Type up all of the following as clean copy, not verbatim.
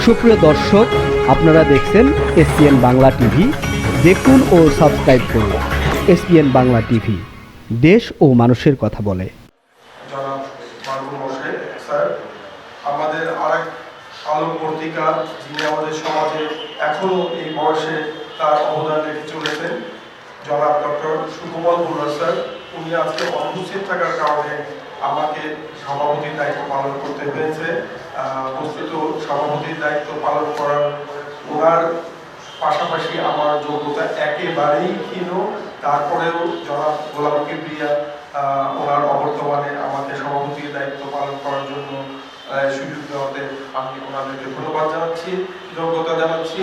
সুপ্রিয় দর্শক, আপনারা দেখছেন এসপিএন বাংলা টিভি। দেখুন ও সাবস্ক্রাইব করুন এসপিএন বাংলা টিভি, দেশ ও মানুষের কথা বলে। জনাব মারুফ হোসেন স্যার, আমাদের আরেক আলোকবর্তিকা, যিনি আমাদের সমাজে এখনো এই বয়সে তার অবদান রেখে চলেছেন, জনাব ডক্টর সুকুমার বড়ুয়া স্যার। উনি আজকে অনুপস্থিত থাকার কারণে আমাকে সভাপতির দায়িত্ব পালন করতে হয়েছে। বস্তুত সভাপতির দায়িত্ব পালন করার ওনার পাশাপাশি আমার যোগ্যতা একেবারেই ক্ষীণ। তারপরেও জনাব গোলাম কিবরিয়া ওনার অবর্তমানে আমাকে সভাপতির দায়িত্ব পালন করার জন্য সুযোগ দেওয়াতে আমি ওনাদেরকে ধন্যবাদ জানাচ্ছি, কৃতজ্ঞতা জানাচ্ছি।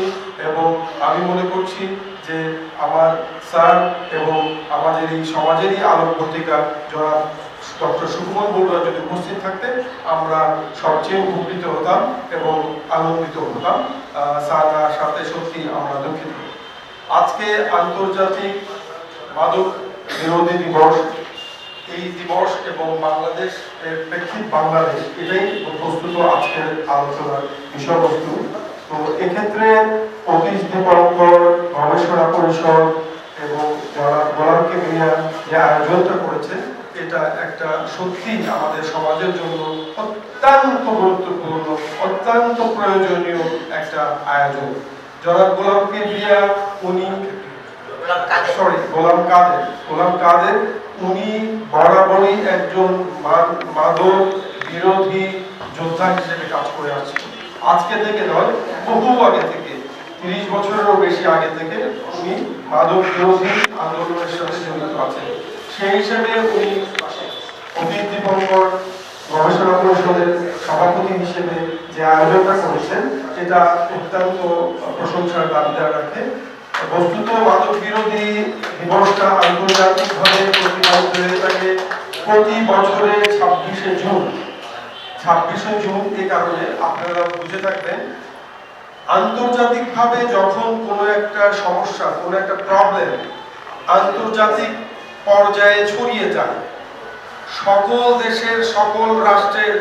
এবং আমি মনে করছি যে আমার স্যার এবং আমাদের এই সমাজেরই আলোকবর্তিকা জনাব ডক্টর সুকুমার বড়ুয়া যদি উপস্থিত থাকতেন, আমরা সবচেয়ে উপকৃত হতাম এবং আনন্দিত হতাম। স্যারের সাথে সত্যি আমরা দুঃখিত। আজকে আন্তর্জাতিক মাদক বিরোধী দিবস। এই দিবস এবং বাংলাদেশ প্রেক্ষিত বাংলাদেশ, এটাই বস্তুত আজকের আলোচনার বিষয়বস্তু। তো এক্ষেত্রে অতীশ দীপঙ্কর গবেষণা পরিষদ এবং যারা গোলাম কিবরিয়া যে আয়োজনটা করেছে, এটা একটা সত্যি আমাদের সমাজের জন্য অত্যন্ত গুরুত্বপূর্ণ, অত্যন্ত প্রয়োজনীয় একটা আয়োজন। যারা গোলাম কিবরিয়া উনি গোলাম কাদের উনি বরাবরই একজন মাদক বিরোধী যোদ্ধা হিসেবে কাজ করে আসছেন। আজকে থেকে নয়, বহু আগে থেকে, 30 বছরেরও বেশি আগে থেকে উনি মাদক বিরোধী আন্দোলনের সাথে জড়িত আছেন। সেই হিসেবে উনি অতীশ দীপঙ্কর গবেষণা পরিষদের সভাপতি হিসেবে যে আয়োজনটা করেছেন, এটা অত্যন্ত প্রশংসার দাবিদার রাখে। বস্তুত মাদক বিরোধী দিবসটা আন্তর্জাতিকভাবে প্রতিপালিত হয়ে থাকে প্রতি বছরে 26শে জুন। 26শে জুন এই কারণে আপনারা বুঝে থাকবেন, আন্তর্জাতিকভাবে যখন কোনো একটা সমস্যা, কোনো একটা প্রবলেম আন্তর্জাতিক পর্যায়ে ছড়িয়ে যায়, সকল দেশের, সকল রাষ্ট্রের,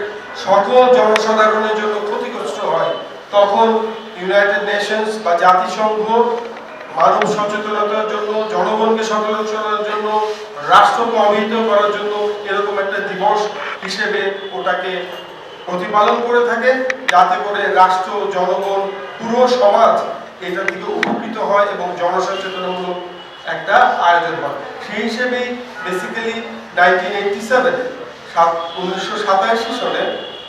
সকল জনসাধারণের জন্য ক্ষতিগ্রস্ত হয়, তখন ইউনাইটেড নেশনস বা জাতিসংঘ মানব সচেতনতার জন্য, জনগণকে সচেতন জন্য, রাষ্ট্রকে অবহিত করার জন্য এরকম একটা দিবস হিসেবে ওটাকে প্রতিপালন করে থাকে, যাতে করে রাষ্ট্র, জনগণ, পুরো সমাজ এটা থেকে উপকৃত হয় এবং জনসচেতনমূলক একটা আয়োজন হয়। সেই হিসেবেই বেসিক্যালি 1987 সালে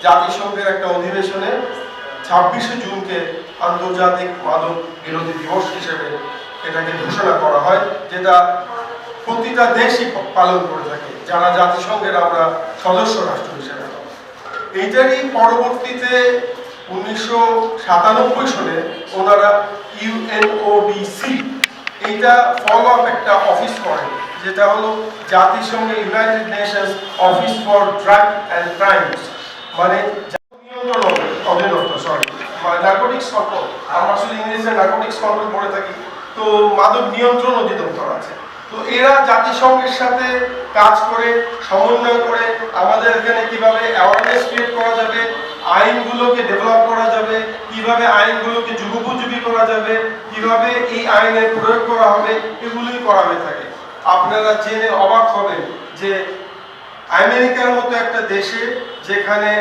জাতিসংঘের একটা অধিবেশনে 26শে জুনকে আন্তর্জাতিক মাদক বিরোধী দিবস হিসেবে এটাকে ঘোষণা করা হয়, যেটা প্রতিটা দেশই পালন করে থাকে, যারা জাতিসংঘের আমরা সদস্য রাষ্ট্র হিসেবে। এইটারই পরবর্তীতে 1997 সালে ওনারা ইউএনওডিসি এইটা ফলো আপ একটা অফিস করেন, যেটা হলো জাতিসংঘের United Nations office for drug and crimes, মানে নিয়ন্ত্রণ অধিদপ্তর, নার্কোটিক্স কন্ট্রোল। আমরা আসলে ইংরেজিতে নার্কোটিক্স কন্ট্রোল করে থাকি, তো মাদক নিয়ন্ত্রণ অধিদপ্তর আছে। তো এরা জাতিসংঘের সাথে কাজ করে, সমন্বয় করে আমাদের এখানে কিভাবে অ্যাওয়ারনেস ক্রিয়েট করা যাবে, আইনগুলোকে ডেভেলপ করা যাবে, কিভাবে আইনগুলোকে যুগোপযোগী করা যাবে, কিভাবে এই আইনের প্রয়োগ করা হবে, এগুলোই করা হয়ে থাকে। আপনারা জেনে অবাক হবেন যে আমেরিকার মতো একটা দেশে, যেখানে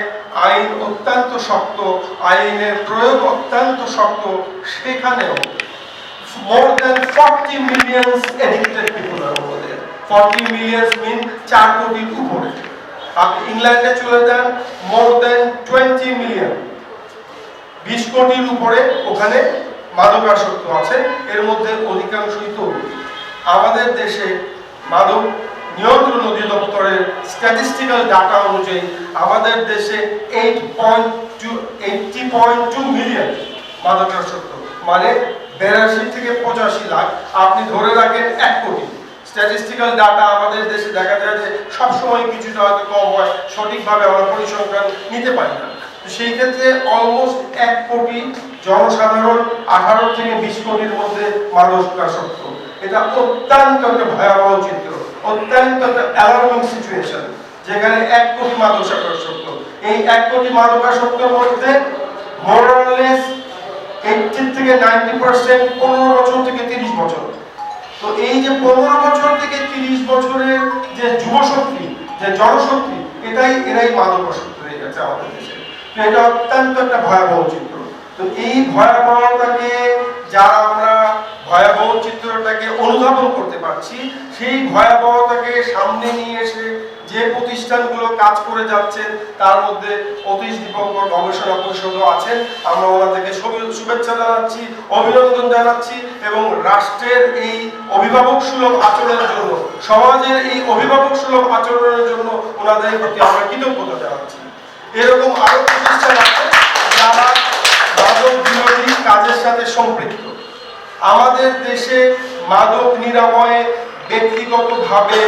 আইন অত্যন্ত শক্ত, আইনের প্রয়োগ অত্যন্ত শক্ত, সেখানেও more than 40 million addicted people are over there. 40 million mean 4 কোটির উপরে। আপনি ইংল্যান্ডে চলে যান, more than 20 million, 20 কোটির উপরে ওখানে মাদকাসক্ত আছে, এর মধ্যে অধিকাংশই তরুণ। আমাদের দেশে মাদক নিয়ন্ত্রণ অধিদপ্তরের স্ট্যাটিস্টিক্যাল ডাটা অনুযায়ী আমাদের দেশে 80.2 মিলিয়ন মাদকাসক্ত, মানে 82 থেকে 85 লাখ। আপনি ধরে রাখেন 1 কোটি। স্ট্যাটিস্টিক্যাল ডাটা আমাদের দেশে দেখা যায় যে সবসময় কিছুটা হয়তো কম হয়, সঠিকভাবে আমরা পরিসংখ্যান নিতে পারি না। সেই ক্ষেত্রে অলমোস্ট 1 কোটি জনসাধারণ 18 থেকে 20 কোটির মধ্যে মাদকাসক্ত। এটা অত্যন্ত একটা ভয়াবহ চিত্র, অত্যন্ত একটা অ্যালার্মিং সিচুয়েশন, যেখানে 1 কোটি মাদকাসক্ত। এই 1 কোটি মাদকাসক্তের মধ্যে মোরালেস 80 থেকে 90% 15 বছর থেকে 30 বছর। তো এই যে 15 বছর থেকে 30 বছরের যে যুবশক্তি, যে জনশক্তি, এরাই মাদকাসক্ত হয়ে গেছে আমাদের দেশে। তো এটা অত্যন্ত একটা ভয়াবহ চিত্র। তো এই ভয়াবহতাকে যারা আমরা ভয়াবহ চিত্রটাকে অনুধাবন করতে পারছি, সেই ভয়াবহতাকে সামনে নিয়ে এসে যে প্রতিষ্ঠানগুলো কাজ করে যাচ্ছেন তার মধ্যে অতীশ দীপঙ্কর গবেষণা পরিষদও আছেন। আমরা ওনাদেরকে শুভেচ্ছা জানাচ্ছি, অভিনন্দন জানাচ্ছি এবং রাষ্ট্রের এই অভিভাবক সুলভ আচরণের জন্য, সমাজের এই অভিভাবক সুলভ আচরণের জন্য ওনাদের প্রতি আমরা কৃতজ্ঞতা জানাচ্ছি। এরকম আরো প্রতিষ্ঠান আছে যারা মাদক বিরোধী কাজের সাথে সম্পৃক্ত। আমাদের দেশে মাদক নিরাময়ে ব্যক্তিগতভাবে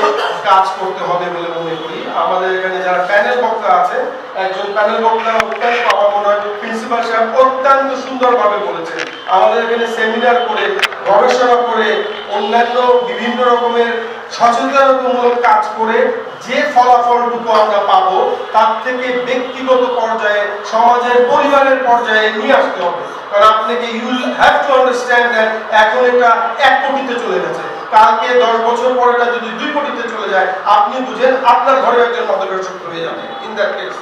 কাজ করতে হবে বলে মনে করি। আমাদের এখানে যারা প্যানেল বক্তা আছে, একজন প্যানেল বক্তা অত্যন্ত, আমার মনে হয় প্রিন্সিপাল সাহেব অত্যন্ত সুন্দরভাবে বলেছেন। আমাদের এখানে সেমিনার করে, গবেষণা করে, অন্যান্য বিভিন্ন রকমের সচেতনতামূলক কাজ করে যে ফলাফলটুকু আমরা পাবো তার থেকে ব্যক্তিগত পর্যায়ে, সমাজের পরিবারের পর্যায়ে নিয়ে আসতে হবে। কারণ আপনাকে you have to understand that এখন এটা 1 কোটিতে চলে গেছে, কালকে 10 বছর পর এটা যদি 2 কোটিতে চলে যায়, আপনি বুঝেন আপনার ঘরে একজন মাদকাসক্ত হয়ে যাবে ইন দ্যাট কেস।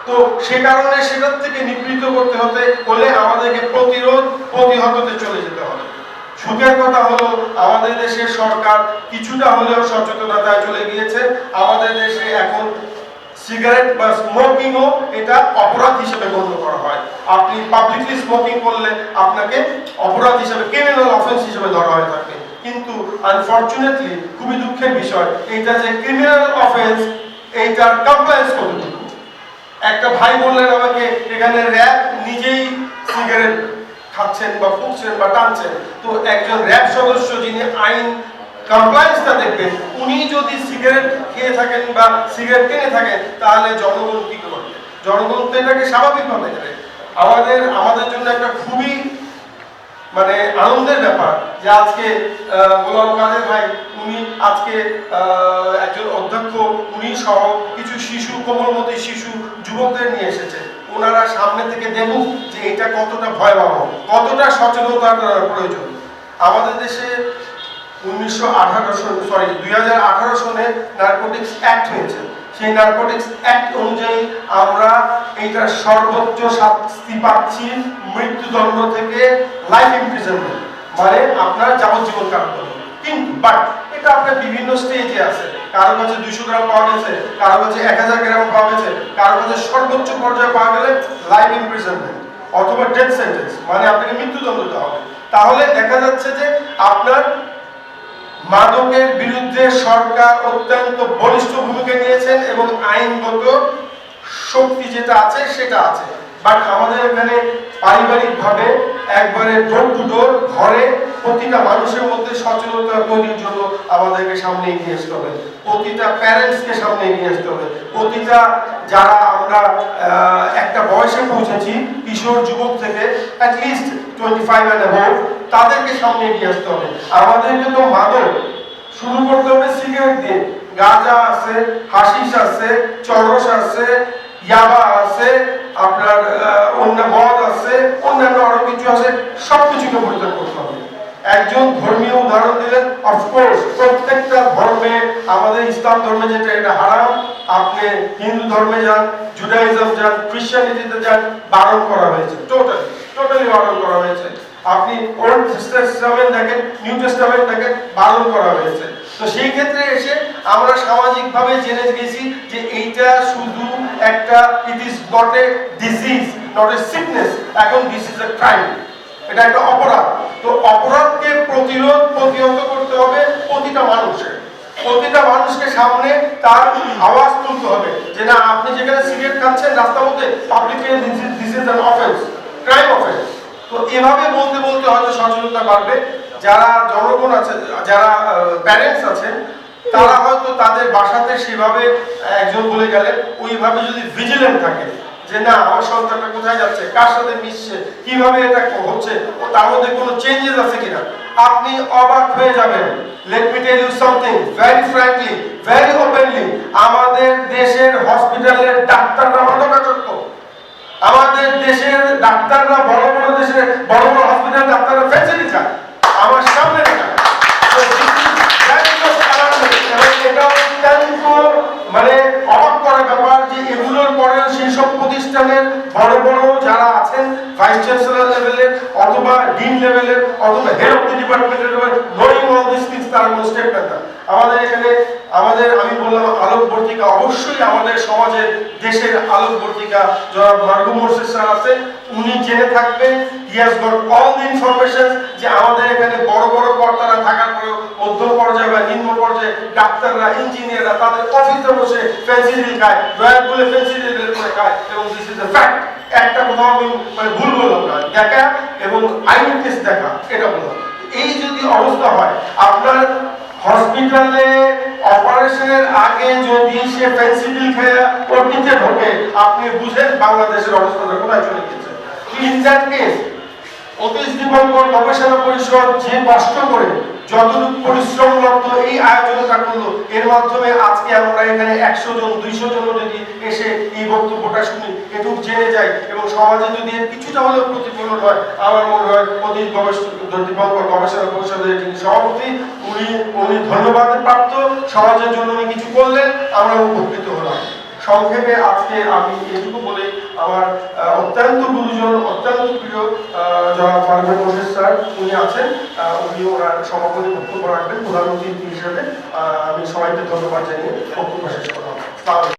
তো সে কারণে সেটার থেকে নিবৃত্ত করতে হলে আমাদেরকে প্রতিহততে চলে যেতে হবে। সুখের কথা হলো আমাদের দেশের সরকার কিছুটা হলেও সচেতনতায় চলে গিয়েছে। আমাদের দেশে এখন সিগারেট বা স্মোকিংও এটা অপরাধ হিসেবে গণ্য করা হয়। আপনি পাবলিকলি স্মোকিং করলে আপনাকে অপরাধ হিসেবে, ক্রিমিনাল অফেন্স হিসেবে ধরা হয়ে থাকে। কিন্তু আনফরচুনেটলি খুবই দুঃখের বিষয়, এইটা যে ক্রিমিনাল অফেন্স, এইটার কমপ্লায়েন্স কতটুকু। একটা ভাই বললেন আমাকে, এখানে র্যাব নিজেই সিগারেট খাচ্ছেন বা ফুঁকছেন বা টানছেন। তো একজন র্যাব সদস্য যিনি আইন কমপ্লায়েন্সটা দেখবেন, উনি যদি সিগারেট খেয়ে থাকেন বা সিগারেট টেনে থাকেন, তাহলে জনগণ কি করবে? জনগণ তো এটাকে স্বাভাবিকভাবে নেবে। আমাদের জন্য একটা খুবই মানে আনন্দের ব্যাপার যে আজকে গোলাম কাদের ভাই, উনি আজকে একজন অধ্যক্ষ, উনি সহ কিছু শিশু, কোমলমতি শিশু, যুবকদের নিয়ে এসেছে। ওনারা সামনে থেকে দেখুক যে এটা কতটা ভয়াবহ, কতটা সচেতনতার প্রয়োজন। আমাদের দেশে 2018 সনে নারকোটিক্স অ্যাক্ট হয়েছে। সেই নারকোটিক্স অ্যাক্ট অনুযায়ী আমরা এইটার সর্বোচ্চ শাস্তি পাচ্ছি মৃত্যুদণ্ড থেকে লাইফ ইমপ্রিজনমেন্ট, মানে আপনার যাবজ্জীবন কারাদণ্ড। কিন্তু বাট এটা আপনার বিভিন্ন স্টেজে আছে। কারো কাছে 200 গ্রাম পাওয়া গেছে, কারো কাছে 1000 গ্রাম পাওয়া গেছে, কারো কাছে সর্বোচ্চ পর্যায়ে পাওয়া গেলে লাইফ ইমপ্রিজনমেন্ট অথবা ডেথ সেন্টেন্স, মানে আপনাকে মৃত্যুদণ্ড দেওয়া হবে। তাহলে দেখা যাচ্ছে যে আপনার মাদকের বিরুদ্ধে সরকার অত্যন্ত বলিষ্ঠ ভূমিকা নিয়েছেন এবং আইনগত শক্তি যেটা আছে সেটা আছে। বাট আমাদের এখানে পারিবারিকভাবে একবারে ডোর টু ডোর ঘরে প্রতিটা মানুষের মধ্যে সচেতনতা তৈরির জন্য আমাদেরকে সামনে এগিয়ে আসতে হবে। প্রতিটা প্যারেন্টসকে সামনে এগিয়ে আসতে হবে। প্রতিটা যারা আমরা একটা বয়সে পৌঁছেছি, কিশোর যুবক থেকে অ্যাটলিস্ট 25 and above, তাদেরকে সামনে এগিয়ে আসতে হবে। আমাদেরকে তো মাদক শুরু করতে হবে সিগারেট দিয়ে। গাঁজা আছে, হাশিশ আছে, চরস আছে, ইয়াবা আছে, আপনার অন্য মদ আছে, অন্যান্য আরো কিছু আছে, সবকিছুকে পরিত্যাগ করতে হবে। একজন ধর্মীয় উদাহরণ দিলেন, অফকোর্স প্রত্যেকটা ধর্মে, আমাদের ইসলাম ধর্মে যেটা এটা হারাম, আপনি হিন্দু ধর্মে যান, জুডাইজম যান, খ্রিস্টানিটিতে যান, বারণ করা হয়েছে, টোটালি বারণ করা হয়েছে। আপনি ওল্ড টেস্টামেন্ট দেখেন, নিউ টেস্টামেন্ট দেখেন, বারণ করা হয়েছে। তো সেই ক্ষেত্রে এসে আমরা সামাজিকভাবে জেনে গেছি যে এইটা শুধু একটা, it is not a disease, not a sickness, এখন দিস ইজ এ ক্রাইম, এটা একটা অপরাধ। তো অপরাধকে প্রতিহত করতে হবে প্রতিটা মানুষকে সামনে তার আওয়াজ তুলতে হবে যে না, আপনি যেখানে সিগারেট খাচ্ছেন রাস্তার মধ্যে, publicly this is an offence, crime offence. তো এভাবে বলতে বলতে হয়তো সচেতনতা বাড়বে। যারা জনগণ আছে, যারা প্যারেন্টস আছেন, তারা হয়তো তাদের বাসাতে সেভাবে একজন বলে গেলেন, ওইভাবে যদি ভিজিলেন্ট থাকে যে না, আমার সন্তানটা কোথায় যাচ্ছে, কার সাথে মিশছে, কিভাবে এটা হচ্ছে, ও তার মধ্যে কোনো চেঞ্জেস আছে কিনা, আপনি অবাক হয়ে যাবেন। Let me tell you something very frankly, very openly, আমাদের দেশের হসপিটালের ডাক্তাররা মাদকাসক্ত। আমাদের আমাদের দেশের ডাক্তাররা বড় বড় দেশের বড় বড় হসপিটাল ডাক্তাররা ফ্যাসিলিটি চায় আমার সামনে দেখা এটাও অত্যন্ত মানে অবাক করার ব্যাপার যে এগুলোর পরে সেই সব প্রতিষ্ঠানের বড় বড় যারা আছেন ভাইস চ্যান্সেলর লেভেলের অথবা ডিন লেভেলের অথবা হেড অফ দি ডিপার্টমেন্টের নোয়িং অল দিস থিংস তার কোনো স্টেপ নেন না। আমাদের এখানে আমি বললাম আলোকবর্তিকা, অবশ্যই আমাদের সমাজের দেশের আলোকবর্তিকা জনাব মার্গু মোর্শেদ স্যার আছেন, উনি জেনে থাকবেন, he has got all the information যে আমাদের এখানে বড় বড় কর্তারা থাকার পরেও মধ্যম পর্যায়ে বা নিম্ন পর্যায়ে ডাক্তাররা ইঞ্জিনিয়াররা তাদের অফিসে বসে ফেন্সিডিল খায়, ড্রয়ার বলে ফেন্সিডিল করে খায়, এবং দিস ইজ দ্য ফ্যাক্ট। একটা কোথাও আমি মানে ভুল বললাম না, দেখা এবং আইউইটনেস দেখা এটা বললাম। এই যদি অবস্থা হয় আপনার হসপিটালে অপারেশনের আগে যদি সে ফেন্সিডিল খেয়ে ওটিতে ঢোকে, আপনি বুঝেন বাংলাদেশের অবস্থাটা কোথায় চলে গেছে। In that case Atish Dipankar গবেষণা পরিষদ যে কষ্ট করে যতটুকু পরিশ্রমরত এই আয়োজনটা করলো, এর মাধ্যমে আজকে আমরা এখানে 100 জন 200 জন যদি এসে এই বক্তব্যটা শুনি, এটুকু জেনে যাই এবং সমাজে যদি এর কিছুটা হলেও প্রতিফলন হয়, আমার মনে হয় অতীশ দীপঙ্কর গবেষণা পরিষদের যিনি সভাপতি উনি ধন্যবাদের প্রাপ্ত, সমাজের জন্য উনি কিছু করলেন, আমরা উপকৃত হলাম। সংক্ষেপে আজকে আমি এটুকু বলে আমার অত্যন্ত গুরুজন অত্যন্ত প্রিয় জনাব মার্গু মোর্শেদ স্যার উনি আছেন, উনি ওনার সমাপনী বক্তব্য রাখবেন প্রধান অতিথি হিসেবে। আমি সবাইকে ধন্যবাদ জানিয়ে বক্তব্য শেষ করলাম।